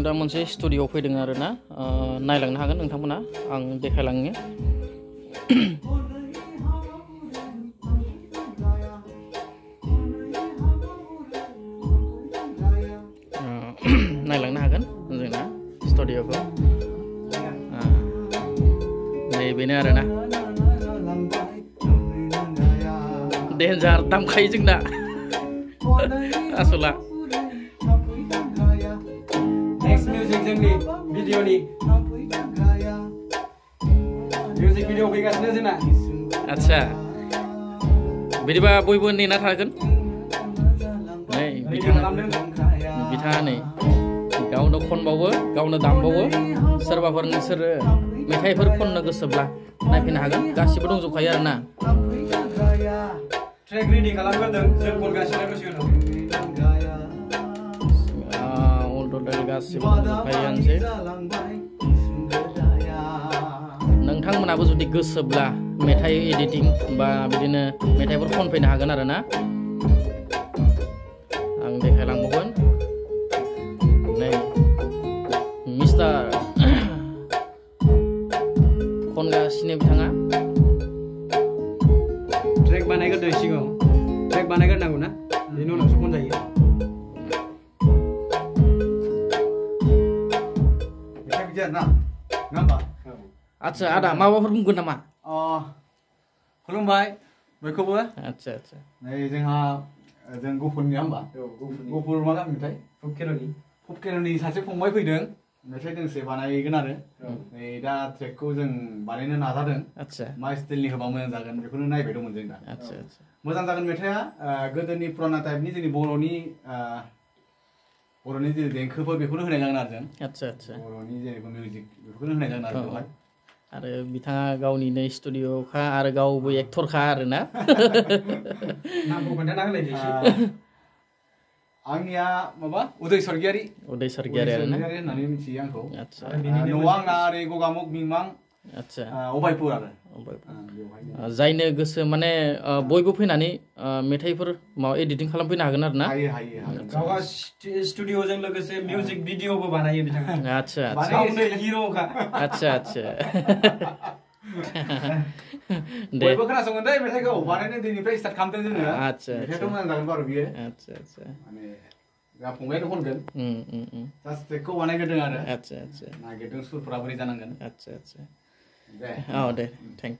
दा मोनसे स्टुडिअ फैदों आरोना नायलांनो हागोन नोंथांमोना आं देखायलांनो नायलांनो हागोन जोंना स्टुडिअखौ नै बेनो आरोना डेन्जार दामखायो जोंना आसला नेक्स्ट मिउजिक जोंनि भिडिअनि मिउजिक भिडिअ फैगासिनो जोंना आच्छा बिदिबा बयबो नेना थागोन नै बिथाङा नै गावनो खनबावो गावनो दामबावो सोरबाफोर नोंसोरो मेथाइफोर खननो गोसोब्ला नायफैनो हागोन गासिबो दंजोबखायो आरोना ट्रेक रेडि खालामग्रोदों जों खनगासिनो दसे उनाव गासिबो दंजोबखायोआनोसै नोंथांमोनाबो जुदि गोसोब्ला मेथाइ एडिटिं बा बिदिनो मेथाइफोर खनफैनो हागोन आरोना आं देखायलांबावगोन नै मिस्टार खनगासिनो बिथाङा ट्रेक बानायग्रोदों सिगाङाव ट्रेक बानायग्रोनांगौ ना बेनि उनावसो खनजायो आच्छा आदा माबाफोर बुंगोन नामा खुलुमबाय बयखौबो आच्छा आच्छा नै जोंहा जों गफुरनि होमबा गफुर मा गामिनिथाय फुबकेर'नि सासे फंबाय फैदों मेथाइ दोंसे बानायगोन आरो नै दा ट्रेकखौ जों बानायनो नाजादों आच्छा मा स्टाइलनि होबा मोजां जागोन बेखौनो नायबाय दंमोन जों दा आच्छा आच्छा मोजां जागोन मेथाइआ गोदोनि पुराना टाइपनि जोंनि बर'नि जे देंखोफोर बेखौनो होनाय जागोन आरो जों आच्छा आच्छा बर'नि जेनेबा मिउजिक बेफोरखौनो होनाय जागोन आरो बेवहाय आरो बिथाङा गावनिनो स्टुडिअखा आरो गावबो एक्टरखा आरोना नामखौ खोन्थाना होलाय एसे आंनिया माबा उदय सरगियारि होननानै मिथियो आंखौ आच्छा न'आ आंना ओरै गगामुग मिमां आच्छा अभायपुर आरो जायनो गोसो माने बयबो फैनानै मेथाइफोर माबा एडिटिं खालामफैनो हागोन आरोना हायो गावहा स्टुडिअजों लोगोसे मिउजिक भिडिअबो बानायो बिथाङा आच्छा बानायो हिर'खा आच्छा आच्छा बयबो खोनासंगोन दै मेथाइखौ बानायनो दिनैनिफ्राय स्टार्ट खालामदों जोङो आच्छा मेथाइआथ' मोजां जागोन बारु बियो आच्छा आच्छा माने जा फंबायानो खनगोन जास्ट ट्रेकखौ बानायग्रोदों आरो आच्छा आच्छा नागिरदों सुरफोरा बोरै जानांगोन आच्छा आच्छा दे औ दे थेंक